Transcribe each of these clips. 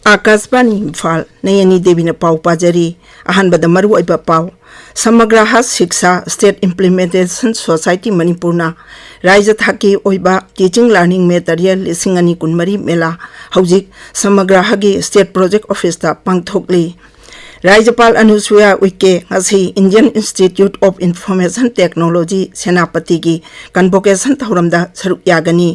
आकाशवाणी इम्फाल नयनी देवी ने पाव पाजरी अहनबद मरुअब पाव समग्र शिक्षा स्टेट इम्प्लीमेंटेशन सोसाइटी मणिपुरना राज्य थाकी ओइबा टीचिंग लर्निंग मेटेरियल 2024 मेला हौजिक समग्र स्टेट प्रोजेक्ट ऑफिस ता पांगथोकली राज्यपाल Anusuiya Uikey ngasi Indian Institute of Information Technology Senapati की कन्वोकेशन थौरमदा सरुक यागनी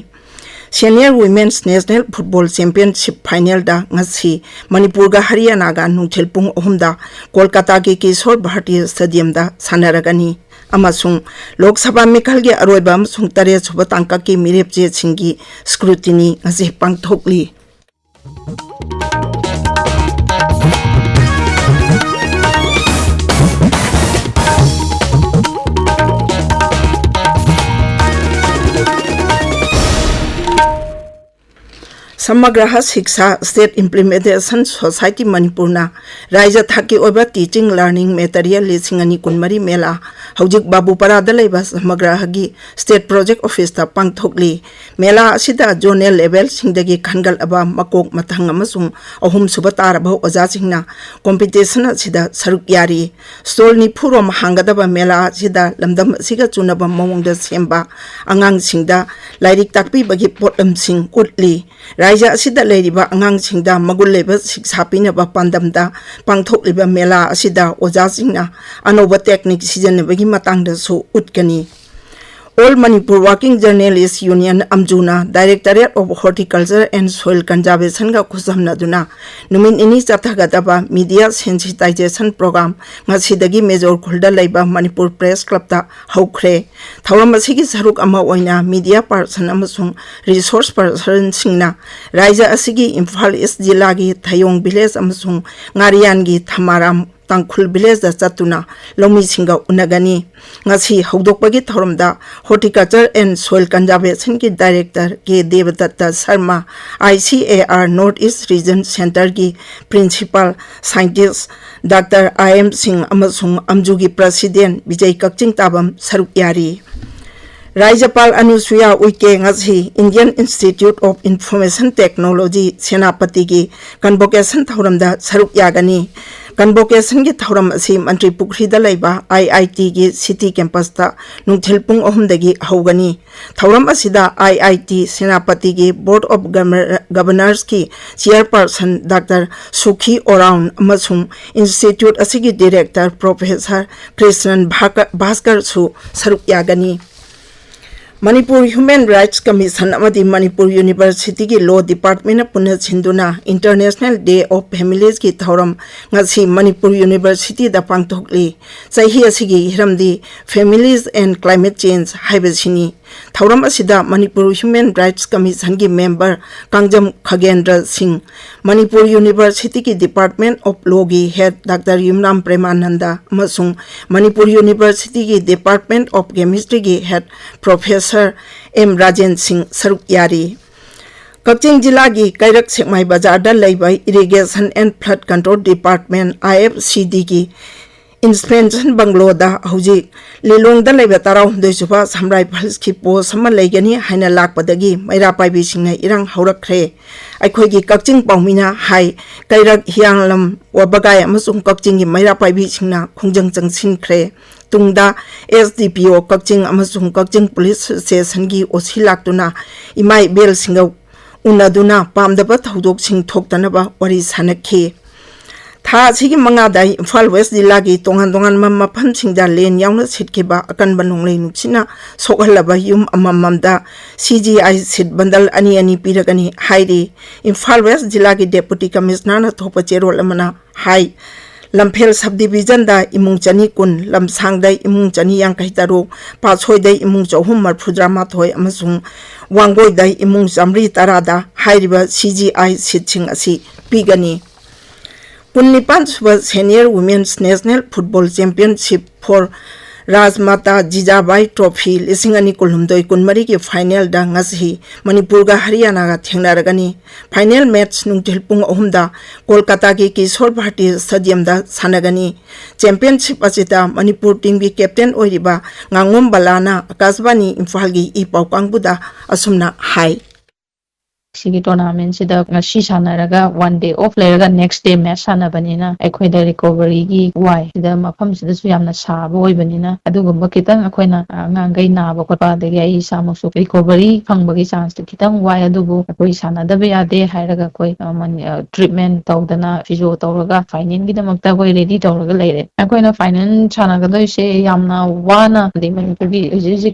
senior women's national football championship final दा ngasi मणिपुर गा हरियाणा गा नुंगथेल पुंग अहुमदा कोलकाता के किशोर भारतीय स्टेडियम दा सानरगनी अमसुंग लोकसभा मिखल के अरोइबा अमसुंग तरे सुब तांका की मिरेपजे सिंगी स्क्रूटिनी ngasi पांगथोकली समग्र शिक्षा स्टेट इम्प्लीमेंटेशन सोसाइटी मणिपुरना राज्य थाकी ओइबा टीचिंग लर्निंग मेटेरियल 2024 मेला हौजिक बाबूपरादा लेबा समग्र स्टेट प्रोजेक्ट ऑफिस ता पांगथोकली मेला असिदा जोनल लेवल सिंगदगी खनगल अबा मकोक मथंग अमसुंग अहुम सुब तारबा ओजा सिंगना कंपटीशन असिदा सरुक यारी स्टॉल निफुरोम हांगदबा मेला असिदा लमदम असिगा चुनबा मवंगदा सेंबा अंगांग सिंगदा लाइरिक ताकपी बगी पोटम सिंग उटली राज्य असिदा लेरिबा अंगांग सिंगदा मगुल लेबा शिक्षा पिनबा पांदमदा पांगथोकलिबा मेला असिदा ओजा सिंगना अनोबा technique सिजनबगी मतंगदसु उटकनी All Manipur Working Journalists Union Amjuna Directorate of Horticulture and Soil Conservation ga khuzamna duna numin ini chathagadaba media sensitization program ngasidagi major khulda laiba Manipur Press Club ta haukhre thauram asigi saruk ama oina media person amasung resource person singna raija asigi Imphal East Jilla gi Thayong village amasung ngarian gi Thamaram Tangkhul village da chatuna lomi singa unagani ngasi hogdokpagi thoromda horticulture and soil conservation ki director ke Devadatta Sharma ICAR North East Region Center ki principal scientist Dr. IM Singh amasung Amju gi president Vijay Kakching tabam saruk yari राज्यपाल Anusuiya Uikey ngasi Indian Institute of Information Technology Senapati की convocation थौरमदा सरुक यागनी convocation की थौरम असी मंत्री पुखरीदा लैबा IIT की city campus ता नुंगथेल पुंग अहुमदगी हौगनी थौरम असिदा IIT सेनापति की बोर्ड ऑफ गवर्नर्स की चेयरपर्सन डॉक्टर सुखी ओराउन अमसुंग इंस्टीट्यूट असी की डायरेक्टर प्रोफेसर कृष्णन भास्कर सु सरुक यागनी Manipur Human Rights Commission amadi Manipur University ki Law Department punna chinduna International Day of Families ki thauram ngasi Manipur University da pangthokli chahi asigi hiramdi Families and Climate Change haibasini thauram asida Manipur Human Rights Commission ki member Kangjam Khagendra Singh Manipur University ki Department of Law ki head Dr. Yumnam Premananda amasung Manipur University ki Department of Chemistry ki head Professor M. Rajen Singh Saruk Yari Kakching Jilla ki Kairak Sekmai Bazar da laiba Irrigation and Flood Control Department IFCD ki inspection banglo da hauji lilong da laiba tarau doisuba samrai phals ki post sama laigani haina lakpadagi maira paibi singna irang haurakre aikhoi gi Kakching paumina hai Kairak hianglam wabagai amasung Kakching gi maira paibi singna khungjang changsin khre tungda SDPO Kakching amasung Kakching police station gi osilaktuna imai bel singa unaduna pamdaba thodok sing thoktanaba wari sanakhi tha sigi manga dai Imphal West Jilla gi tongan mafam singda len yauna sitkiba akan banunglei nuksina sokhalaba yum amamamda CGI sit bandal ani piragani hairi Imphal West Jilla gi Deputy Commissioner na thopa cherol amana hai Lamphel subdivision da imung chani kun lamsang da imung chani yang kai taru pasoi da imung chauhum marphudra mathoi amasung wangoi da imung jamri tarada hairiba CGI sitching asi pigani Punnipan suba Senior Women's National Football Championship for Rajmata Jijabai trophy लिसिंग अनि कुलुमदोई कुनमरी की final दा ngasi Manipur का हरियाणा का थेंगनारगनी final match नुंगथिल पुंग अहुमदा कोलकाता की किशोर Bharti stadium दा सानगनी championship Asita Manipur team की कैप्टन ओइरिबा nganगोम बलाना आकाशवाणी इम्फाल की ई पाउकांगबुदा असुमना हाई सिगी टूर्नामेंट सिदा ngasi sanaraga one day off lerega next day match sanabanina aikoida recovery gi wai sida mafam sida su yamna saba oibanina adugumba kitang akoina ngangai naba khotpa degi ai samusu recovery phangba chance kitang wai adubu akoi sanadabe yade hairaga koi treatment tawdana physio tawraga final gi damakta koi ready tawraga leire akoina final sanaga doise yamna wana de manipuri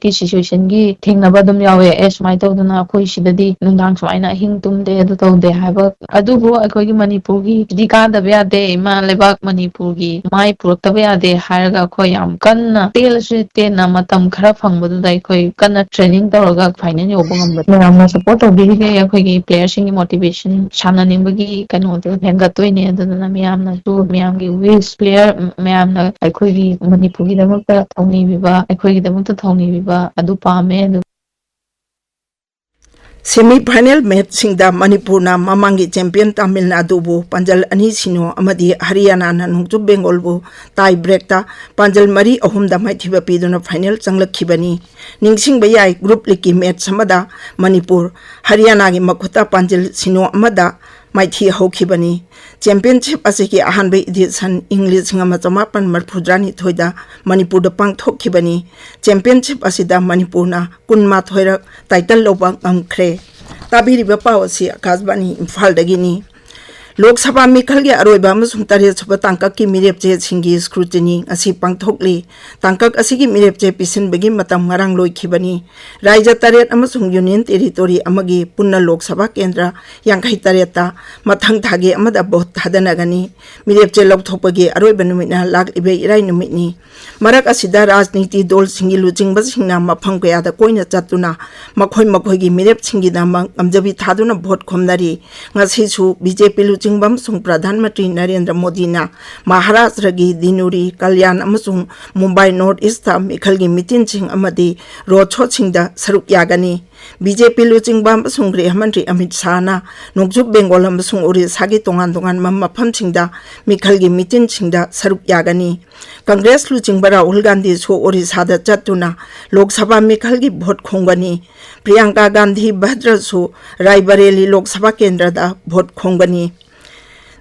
ki situation gi thingnaba dum yawe esmai tawdana koi sidadi nungdang swaina hing tumde adu tawde haiba adubu akoi manipur gi dika da yade ma lebak manipur gi mai purokta yade hairaga koi yam kanna tel se tena matam khara phangbu dai koi kanna training tawraga final yobangam ba support tawbi ge akoi gi players sing motivation sana nimbagi kanu de hengatoi ne aduna miyamna su miyam gi wish player miyamna akoi gi manipur gi damakta thongni biba akoi gi damakta thongni biba adu pame semifinal match सिंगदा मणिपुर ना ममांगी champion Tamil Nadu बु पंजल अनि सिनो अमदी हरियाणा ना नुंगजु बेंगोल बु tie break ता पंजल मरी अहुम दा माइथिबा पिदुना फाइनल चंगलखिबनी निंगसिंग बयाई ग्रुप लीग की मैच समदा मणिपुर हरियाणा की मखुता पंजल सिनो अमदा माइथी हौखिबनी चैंपियनशिप असे की अहानबे एडिशन इंग्लिश सिंगमा चमापन मरफुद्रानी थोइदा मणिपुर दा पांगथोखिबनी चैंपियनशिप असिदा मणिपुर ना कुनमा थोइरा टाइटल लोबा अंख्रे ताबिरिबा पावसी आकाशवाणी इम्फाल दगिनी लोकसभा मिखल के अरोइबा अमसुंग तरेत सुबा तांकक की मिरेपचे सिंगी स्क्रूटिनी असी पांगथोकली तांकक असी की मिरेपचे पिसिनबगी मतम ngarang लोइखिबनी राज्य तरेत अमसुंग यूनियन टेरिटोरी अमगी पुन्ना लोकसभा केंद्र यांखै तरेता मथंग थागे अमदा भोट थादनगनी मिरेपचे लौथोपगी अरोइबा नुमिना लागिबे इराई नुमिनी मरक असिदा राजनीति दल सिंगी लुचिंगबा सिंगना मफंग कयादा कोइना चतुना मखोइ मखोइगी मिरेप सिंगी दामंग अमजबी थादुना भोट खोमनारी ngasisu बीजेपी लुचिंगबम सुंग प्रधानमंत्री नरेंद्र मोदी ना महाराष्ट्र की दिनुरी कल्याण अमसुंग मुंबई नॉर्थ ईस्ट मिखल की मीटिंग सिंग अमदी रोड शो सिंग दा सरुक यागनी बीजेपी लुचिंगबम सुंग गृह मंत्री अमित शाह ना नोकजुब बेंगोल अमसुंग ओडिशा की तोंगान तोंगान मफम सिंग दा मिखल की मीटिंग सिंग दा सरुक यागनी कांग्रेस लुचिंगबा राहुल गांधी सो ओडिशा दा चतुना लोकसभा मिखल की भोट खोंगनी प्रियंका गांधी भद्र सो रायबरेली लोकसभा केंद्र दा भोट खोंगनी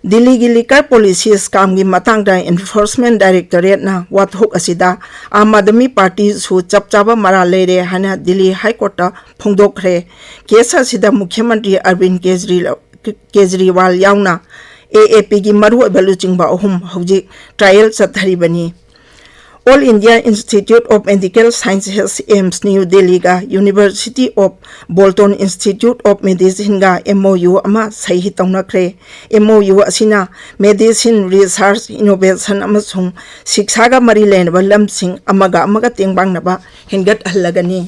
दिल्ली की लिकर पॉलिसी स्काम की मतंगदा एनफोर्समेंट डायरेक्टोरेट ना वाथोक असिदा आम आदमी पार्टी सु चपचाबा मरा लेरे हना दिल्ली हाई कोर्ट फोंदोखरे केस असिदा मुख्यमंत्री अरविंद केजरीवाल यावना एएपी की मरु बलुचिंगबा अहुम हौजी ट्रायल चथरिबनी All India Institute of Medical Sciences AIIMS New Delhi का University of Bolton Institute of Medicine का एमओयू अमा सही तौनखरे एमओयू असिना मेडिसिन रिसर्च इनोवेशन अमसुंग शिक्षा का मरी लेनबा लमसिंग अमगा अमगा तेंगबांगनबा हेंगत हल्लगनी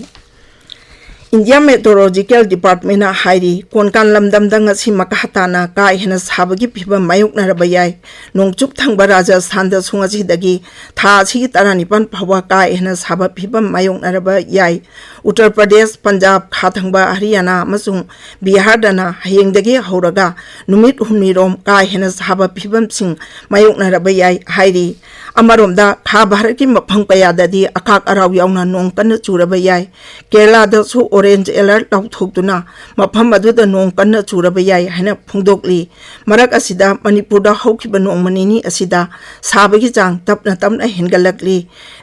इंडिया मेट्रोलॉजिकल डिपार्टमेंट हाइरी कोनकान लमदमदंग असि मकाहताना का हेना साबगी फिबम मायुकनरबा याय नोंगचुप थंगबा राजस्थान द सुंगसिदगी था असि तरानिपन फवा का हेना साबा फिबम मायुकनरबा याय उत्तर प्रदेश पंजाब खाथंगबा हरियाणा अमसुंग बिहार दना हयेंगदगी हौरगा नुमित हुमनिरोम का हेना साबा फिबम सिंग मायुकनरबा याय हाइरी अमरोमदा खा भारत की मफम कयाददी अकाक अराव यावना नोंग कन्न चुरबा याय केरला दसु ऑरेंज अलर्ट लौथोक्तुना मफम अदुदा नोंग कन्न चुरबा याय हाइना फोंदोकली मरक असिदा मणिपुर दा हौखिबा नोंग मनिनी असिदा साबगी चांग तपना तपना हेनगलकली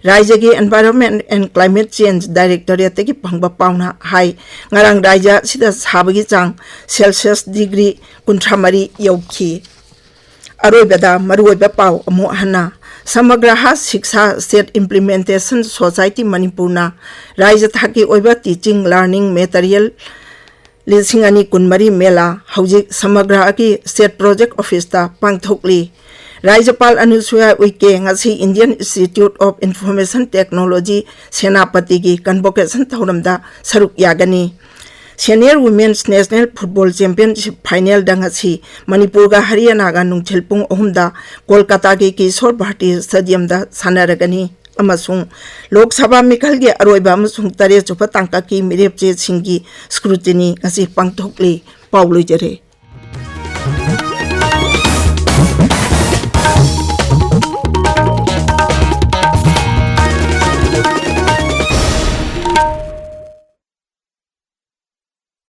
राज्य की environment and climate change directorate की फंगबा पाउना हाई ngarang राज्य सिदा साबगी चांग सेल्सियस डिग्री 30 यौखी अरोइबदा मरुइबा पाउ अमु हना समग्र शिक्षा स्टेट इम्प्लीमेंटेशन सोसाइटी मणिपुरना राज्य थाकी ओइबा टीचिंग लर्निंग मेटेरियल लिसिंग अनि कुनमरी मेला हौजिक समग्र की स्टेट प्रोजेक्ट ऑफिस ता पांगथोकली राज्यपाल Anusuiya Uikey ngasi Indian Institute of Information Technology Senapati की कन्वोकेशन थौरमदा सरुक यागनी senior women's national football championship final दंगसी मणिपुर का हरियाणा का नुंगथिल पुंग अहुमदा कोलकाता के किशोर भारती स्टेडियम दा सानरगनी अमसुंग लोक सभा मिखल के अरोइबा अमसुंग तरे चुप तांका की मिरेप चे सिंगी स्क्रूटिनी ngasi पांगथोकले पाउ लोइजरे।